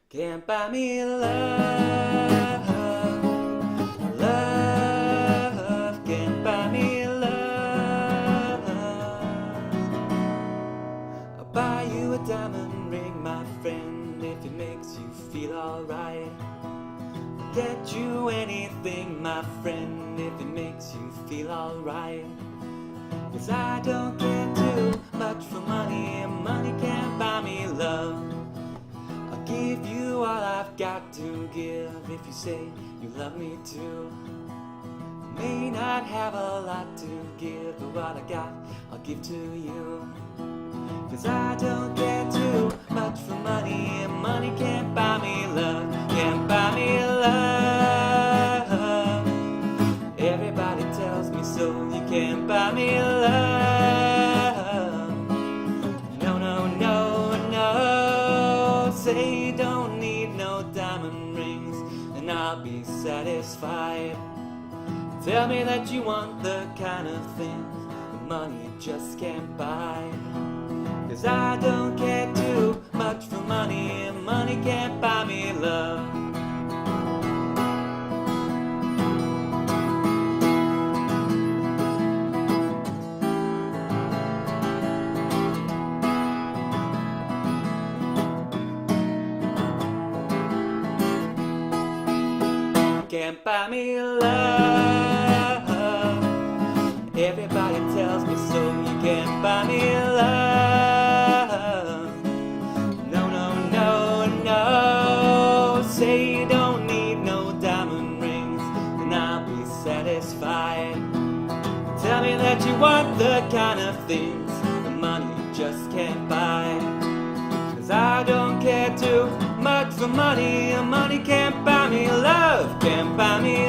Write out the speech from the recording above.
Can't buy me love, love can't buy me love. I'll buy you a diamond ring, my friend, if it makes you feel alright. I'll get you anything, my friend, if it makes you feel alright. 'Cause I don't care too much for money, and money can't buy me love. I'll give you all I've got to give if you say you love me too. I may not have a lot to give, but what I got I'll give to you. 'Cause I don't care too much for money, and money can't buy me love. Can't buy me love. Everybody tells me so. You can't buy me love. No, no, no, no. Say you don't need no diamond rings, and I'll be satisfied. Tell me that you want the kind of things that money just can't buy. 'Cause I don't care too much for money, and money can't buy me love. Can't buy me love. Everybody tells me so. You can't buy me love. No, no, no, no. Say you don't need no diamond rings, and I'll be satisfied. Tell me that you want the kind of things that money just can't buy. 'Cause I don't care too much for money, and money can't buy me love. Can't buy me